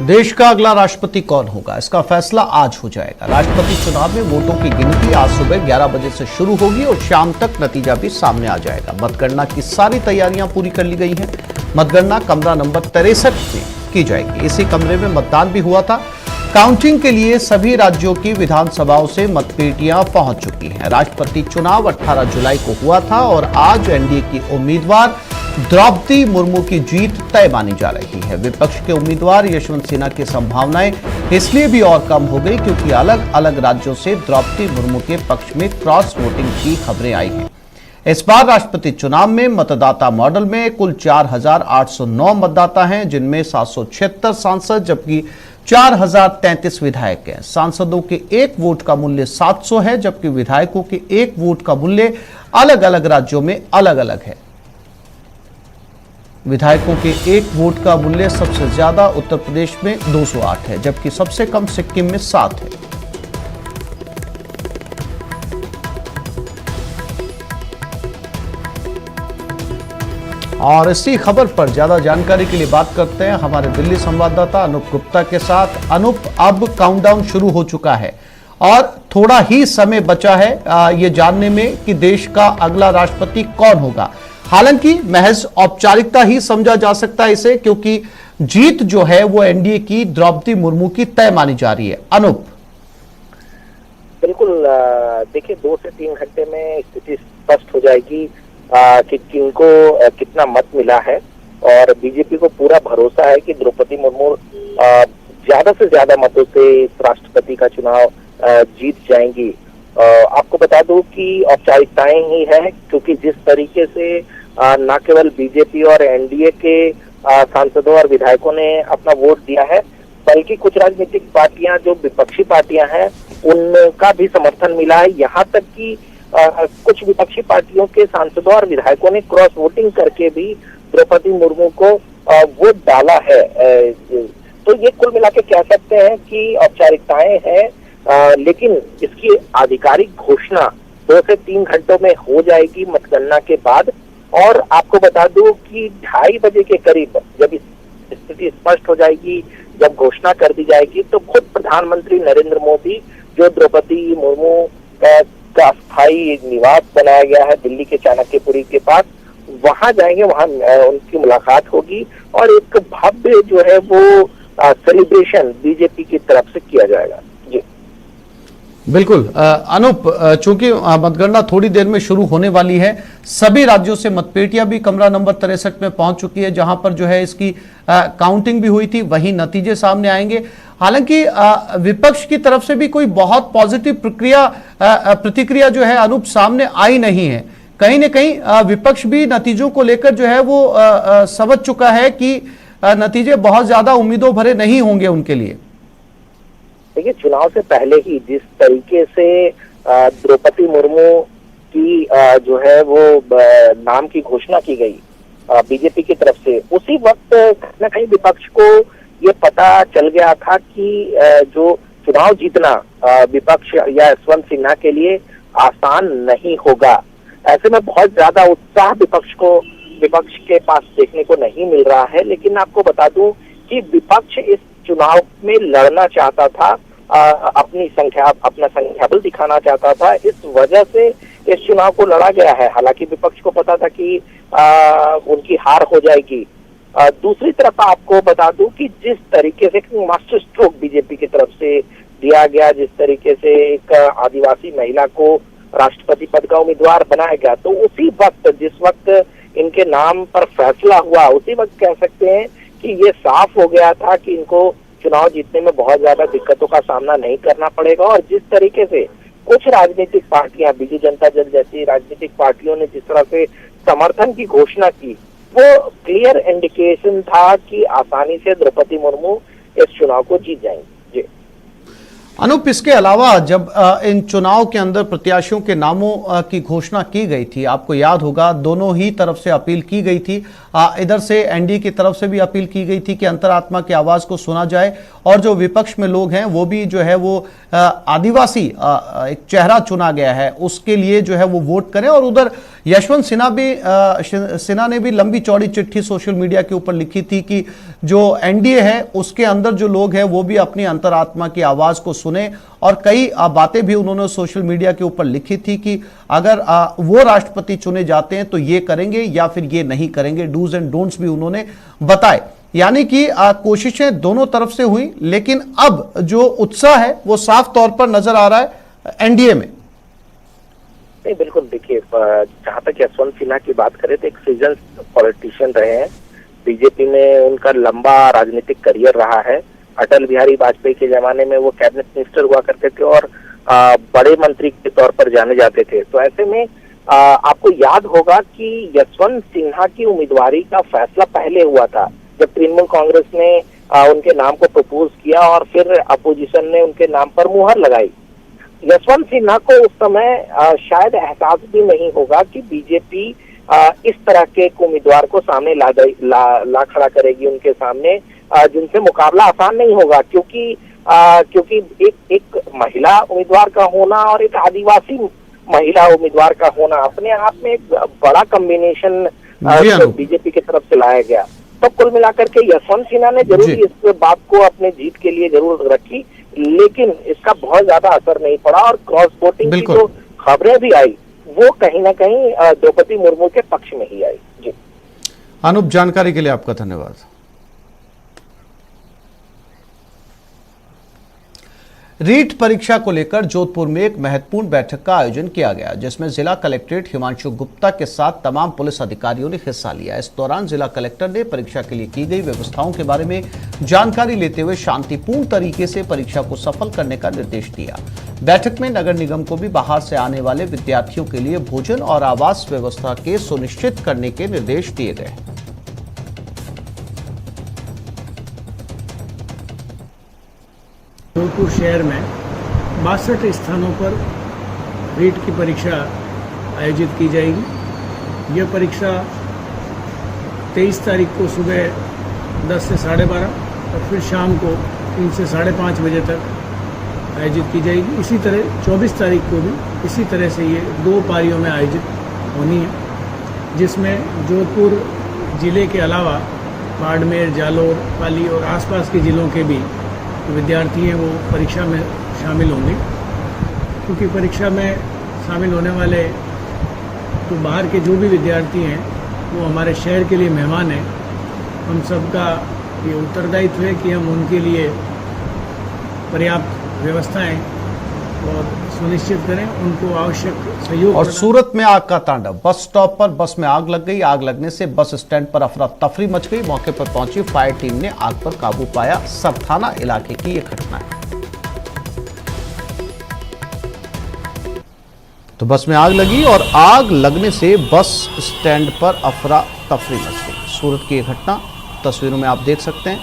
देश का अगला राष्ट्रपति कौन होगा, इसका फैसला आज हो जाएगा। राष्ट्रपति चुनाव में वोटों की गिनती आज सुबह 11 बजे से शुरू होगी और शाम तक नतीजा भी सामने आ जाएगा। मतगणना की सारी तैयारियां पूरी कर ली गई हैं। मतगणना कमरा नंबर 63 में की जाएगी। इसी कमरे में मतदान भी हुआ था। काउंटिंग के लिए सभी राज्यों की विधानसभाओं से मतपेटियां पहुंच चुकी हैं। राष्ट्रपति चुनाव 18 जुलाई को हुआ था और आज एनडीए की उम्मीदवार द्रौपदी मुर्मू की जीत तय मानी जा रही है। विपक्ष के उम्मीदवार यशवंत सिन्हा की संभावनाएं इसलिए भी और कम हो गई क्योंकि अलग अलग राज्यों से द्रौपदी मुर्मू के पक्ष में क्रॉस वोटिंग की खबरें आई हैं। इस बार राष्ट्रपति चुनाव में मतदाता मॉडल में कुल 4,809 मतदाता हैं, जिनमें 776 सांसद जबकि 4,033 विधायक हैं। सांसदों के एक वोट का मूल्य 700 है, जबकि विधायकों के एक वोट का मूल्य अलग अलग राज्यों में अलग अलग है। विधायकों के एक वोट का मूल्य सबसे ज्यादा उत्तर प्रदेश में 208 है, जबकि सबसे कम सिक्किम में 7 है। और इसी खबर पर ज्यादा जानकारी के लिए बात करते हैं हमारे दिल्ली संवाददाता अनूप गुप्ता के साथ। अनूप, अब काउंटडाउन शुरू हो चुका है और थोड़ा ही समय बचा है ये जानने में कि देश का अगला राष्ट्रपति कौन होगा। हालांकि महज औपचारिकता ही समझा जा सकता है इसे, क्योंकि जीत जो है वो एनडीए की द्रौपदी मुर्मू की तय मानी जा रही है। अनूप, बिल्कुल, देखिए 2 से 3 घंटे में स्थिति स्पष्ट हो जाएगी कि किनको कितना मत मिला है और बीजेपी को पूरा भरोसा है कि द्रौपदी मुर्मू ज्यादा से ज्यादा मतों से इस राष्ट्रपति का चुनाव जीत जाएंगी। आपको बता दूं कि औपचारिकताएं ही है, क्योंकि जिस तरीके से न केवल बीजेपी और एनडीए के सांसदों और विधायकों ने अपना वोट दिया है, बल्कि कुछ राजनीतिक पार्टियां जो विपक्षी पार्टियां हैं उनका भी समर्थन मिला है। यहाँ तक कि कुछ विपक्षी पार्टियों के सांसदों और विधायकों ने क्रॉस वोटिंग करके भी द्रौपदी मुर्मू को वोट डाला है। तो ये कुल मिला के कह सकते हैं कि औपचारिकताएं हैं, लेकिन इसकी आधिकारिक घोषणा 2 से 3 घंटों में हो जाएगी मतगणना के बाद। और आपको बता दूं कि 2:30 बजे के करीब जब स्थिति स्पष्ट हो जाएगी, जब घोषणा कर दी जाएगी, तो खुद प्रधानमंत्री नरेंद्र मोदी, जो द्रौपदी मुर्मू का स्थायी निवास बनाया गया है दिल्ली के चाणक्यपुरी के पास, वहां जाएंगे, वहां उनकी मुलाकात होगी और एक भव्य जो है वो सेलिब्रेशन बीजेपी की तरफ से किया जाएगा। जी बिल्कुल अनूप, चूंकि मतगणना थोड़ी देर में शुरू होने वाली है, सभी राज्यों से मतपेटियां भी कमरा नंबर 63 में पहुंच चुकी है, जहां पर जो है इसकी काउंटिंग भी हुई थी, वही नतीजे सामने आएंगे। हालांकि विपक्ष की तरफ से भी कोई बहुत पॉजिटिव प्रतिक्रिया जो है अनूप सामने आई नहीं है। कहीं न कहीं विपक्ष भी नतीजों को लेकर जो है वो समझ चुका है कि नतीजे बहुत ज्यादा उम्मीदों भरे नहीं होंगे उनके लिए। देखिए, चुनाव से पहले ही जिस तरीके से द्रौपदी मुर्मू की जो है वो नाम की घोषणा की गई बीजेपी की तरफ से, उसी वक्त कहीं न कहीं विपक्ष को ये पता चल गया था कि जो चुनाव जीतना विपक्ष या यशवंत सिन्हा के लिए आसान नहीं होगा। ऐसे में बहुत ज्यादा उत्साह विपक्ष के पास देखने को नहीं मिल रहा है। लेकिन आपको बता दूं कि विपक्ष इस चुनाव में लड़ना चाहता था, अपना संख्याबल दिखाना चाहता था, इस वजह से इस चुनाव को लड़ा गया है। हालांकि विपक्ष को पता था कि उनकी हार हो जाएगी। दूसरी तरफ आपको बता दूं कि जिस तरीके से मास्टर स्ट्रोक बीजेपी की तरफ से दिया गया, जिस तरीके से एक आदिवासी महिला को राष्ट्रपति पद का उम्मीदवार बनाया गया, तो उसी वक्त जिस वक्त इनके नाम पर फैसला हुआ, उसी वक्त कह सकते हैं कि ये साफ हो गया था कि इनको चुनाव जीतने में बहुत ज्यादा दिक्कतों का सामना नहीं करना पड़ेगा। और जिस तरीके से कुछ राजनीतिक पार्टियां, बीजू जनता दल जैसी राजनीतिक पार्टियों ने जिस तरह से समर्थन की घोषणा की, वो क्लियर इंडिकेशन था कि आसानी से द्रौपदी मुर्मू इस चुनाव को जीत जाएंगी। जी अनूप, इसके अलावा जब इन चुनाव के अंदर प्रत्याशियों के नामों की घोषणा की गई थी, आपको याद होगा दोनों ही तरफ से अपील की गई थी। इधर से एनडीए की तरफ से भी अपील की गई थी कि अंतरात्मा की आवाज को सुना जाए और जो विपक्ष में लोग हैं वो भी जो है वो आदिवासी एक चेहरा चुना गया है उसके लिए जो है वो वोट करें। और उधर यशवंत सिन्हा ने भी लंबी चौड़ी चिट्ठी सोशल मीडिया के ऊपर लिखी थी कि जो एनडीए है उसके अंदर जो लोग हैं वो भी अपनी अंतरात्मा की आवाज को सुने, और कई बातें भी उन्होंने सोशल मीडिया के ऊपर लिखी थी कि अगर वो राष्ट्रपति चुने जाते हैं तो ये करेंगे या फिर ये नहीं करेंगे। डूज एंड डोंट्स भी उन्होंने बताए। यानी कि कोशिशें दोनों तरफ से हुई, लेकिन अब जो उत्साह है वो साफ तौर पर नजर आ रहा है एनडीए में। नहीं, बिल्कुल। देखिए, जहां तक यशवंत सिन्हा की बात करें तो एक सीजन पॉलिटिशियन रहे हैं। बीजेपी में उनका लंबा राजनीतिक करियर रहा है। अटल बिहारी वाजपेयी के जमाने में वो कैबिनेट मिनिस्टर हुआ करते थे और बड़े मंत्री के तौर पर जाने जाते थे। तो ऐसे में आपको याद होगा कि यशवंत सिन्हा की उम्मीदवारी का फैसला पहले हुआ था, जब तृणमूल कांग्रेस ने उनके नाम को प्रपोज किया और फिर अपोजिशन ने उनके नाम पर मुहर लगाई। यशवंत सिन्हा को उस समय शायद एहसास भी नहीं होगा कि बीजेपी इस तरह के एक उम्मीदवार को सामने ला खड़ा करेगी उनके सामने, जिनसे मुकाबला आसान नहीं होगा, क्योंकि एक महिला उम्मीदवार का होना और एक आदिवासी महिला उम्मीदवार का होना अपने आप में एक बड़ा कॉम्बिनेशन बीजेपी की तरफ से लाया गया। तो कुल मिलाकर के यशवंत सिन्हा ने जरूर इस बात को अपने जीत के लिए जरूर रखी, लेकिन इसका बहुत ज्यादा असर नहीं पड़ा और क्रॉस वोटिंग की जो खबरें भी आई वो कहीं ना कहीं द्रौपदी मुर्मू के पक्ष में ही आई। जी अनूप, जानकारी के लिए आपका धन्यवाद। रीट परीक्षा को लेकर जोधपुर में एक महत्वपूर्ण बैठक का आयोजन किया गया, जिसमें जिला कलेक्ट्रेट हिमांशु गुप्ता के साथ तमाम पुलिस अधिकारियों ने हिस्सा लिया। इस दौरान जिला कलेक्टर ने परीक्षा के लिए की गई व्यवस्थाओं के बारे में जानकारी लेते हुए शांतिपूर्ण तरीके से परीक्षा को सफल करने का निर्देश दिया। बैठक में नगर निगम को भी बाहर से आने वाले विद्यार्थियों के लिए भोजन और आवास व्यवस्था के सुनिश्चित करने के निर्देश दिए गए। जोधपुर शहर में 62 स्थानों पर रीट की परीक्षा आयोजित की जाएगी। यह परीक्षा 23 तारीख को सुबह 10 से 12:30 और फिर शाम को 3 से 5:30 बजे तक आयोजित की जाएगी। इसी तरह 24 तारीख को भी इसी तरह से ये 2 पारियों में आयोजित होनी है, जिसमें जोधपुर जिले के अलावा बाड़मेर, जालोर, पाली और आसपास के जिलों के भी विद्यार्थी हैं वो परीक्षा में शामिल होंगे। क्योंकि परीक्षा में शामिल होने वाले तो बाहर के जो भी विद्यार्थी हैं वो हमारे शहर के लिए मेहमान हैं। हम सबका ये उत्तरदायित्व है कि हम उनके लिए पर्याप्त व्यवस्थाएं और सुनिश्चित करें, उनको आवश्यक सहयोग। और सूरत में आग का तांडव, बस स्टॉप पर बस में आग लग गई। आग लगने से बस स्टैंड पर अफरा तफरी मच गई। मौके पर पहुंची फायर टीम ने आग पर काबू पाया। सरथाना इलाके की यह घटना है। तो बस में आग लगी और आग लगने से बस स्टैंड पर अफरा तफरी मच गई। सूरत की यह घटना तस्वीरों में आप देख सकते हैं।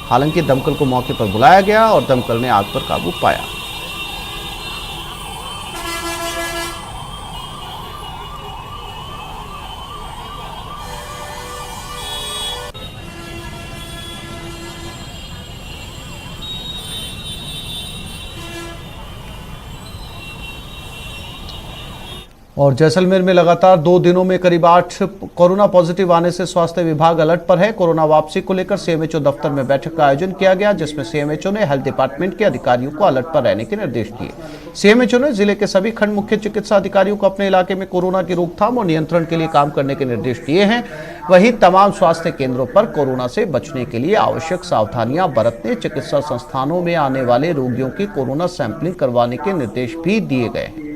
हालांकि दमकल को मौके पर बुलाया गया और दमकल ने आग पर काबू पाया। और जैसलमेर में लगातार 2 दिनों में करीब 8 कोरोना पॉजिटिव आने से स्वास्थ्य विभाग अलर्ट पर है। कोरोना वापसी को लेकर सीएमएचओ दफ्तर में बैठक का आयोजन किया गया, जिसमें सीएमएचओ ने हेल्थ डिपार्टमेंट के अधिकारियों को अलर्ट पर रहने के निर्देश दिए। सीएमएचओ ने जिले के सभी खंड मुख्य चिकित्सा अधिकारियों को अपने इलाके में कोरोना की रोकथाम और नियंत्रण के लिए काम करने के निर्देश दिए हैं। वहीं तमाम स्वास्थ्य केंद्रों पर कोरोना से बचने के लिए आवश्यक सावधानियां बरतने, चिकित्सा संस्थानों में आने वाले रोगियों की कोरोना सैंपलिंग करवाने के निर्देश भी दिए गए हैं।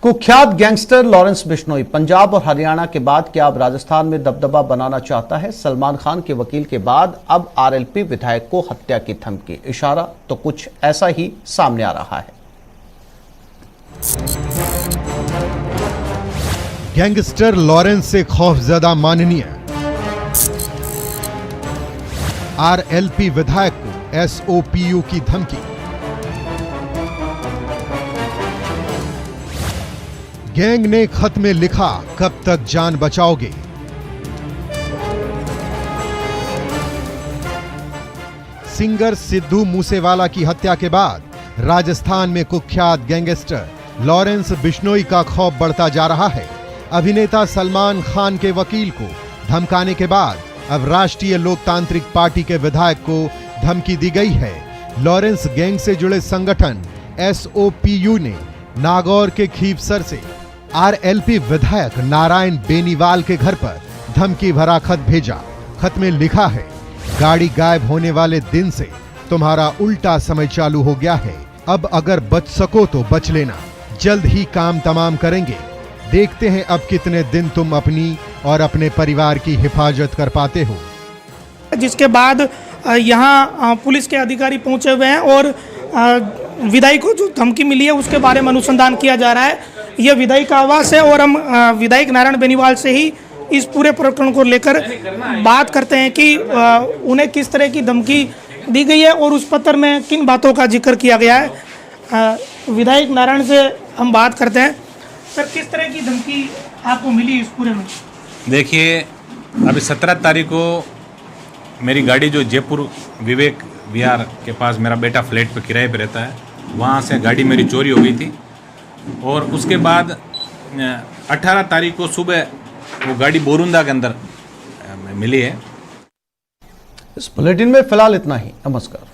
कुख्यात गैंगस्टर लॉरेंस बिश्नोई पंजाब और हरियाणा के बाद क्या अब राजस्थान में दबदबा बनाना चाहता है? सलमान खान के वकील के बाद अब आरएलपी विधायक को हत्या की धमकी। इशारा तो कुछ ऐसा ही सामने आ रहा है। गैंगस्टर लॉरेंस से खौफजदा माननीय, आरएलपी विधायक को एसओपीयू की धमकी। गैंग ने खत में लिखा, कब तक जान बचाओगे? सिंगर सिद्धू मूसेवाला की हत्या के बाद राजस्थान में कुख्यात गैंगस्टर लॉरेंस बिश्नोई का खौफ बढ़ता जा रहा है। अभिनेता सलमान खान के वकील को धमकाने के बाद अब राष्ट्रीय लोकतांत्रिक पार्टी के विधायक को धमकी दी गई है। लॉरेंस गैंग से जुड़े संगठन SOPU ने नागौर के खीवसर से RLP विधायक नारायण बेनीवाल के घर पर धमकी भरा खत भेजा। खत में लिखा है, गाड़ी गायब होने वाले दिन से तुम्हारा उल्टा समय चालू हो गया है। अब अगर बच सको तो बच लेना, जल्द ही काम तमाम करेंगे। देखते हैं अब कितने दिन तुम अपनी और अपने परिवार की हिफाजत कर पाते हो। जिसके बाद यहाँ पुलिस के अधिकारी पहुंचे हुए हैं और विधायक को जो धमकी मिली है उसके बारे में अनुसंधान किया जा रहा है। यह विधायक का आवास है और हम विधायक नारायण बेनीवाल से ही इस पूरे प्रकरण को लेकर बात करते हैं कि उन्हें किस तरह की धमकी दी गई है और उस पत्र में किन बातों का जिक्र किया गया है। विधायक नारायण से हम बात करते हैं। सर, किस तरह की धमकी आपको मिली इस पूरे में? देखिए, अभी 17 तारीख को मेरी गाड़ी जो जयपुर विवेक विहार के पास मेरा बेटा फ्लैट पे किराए पे रहता है, वहाँ से गाड़ी मेरी चोरी हो गई थी। और उसके बाद 18 तारीख को सुबह वो गाड़ी बोरुंदा के अंदर मिली है। इस बुलेटिन में फिलहाल इतना ही। नमस्कार।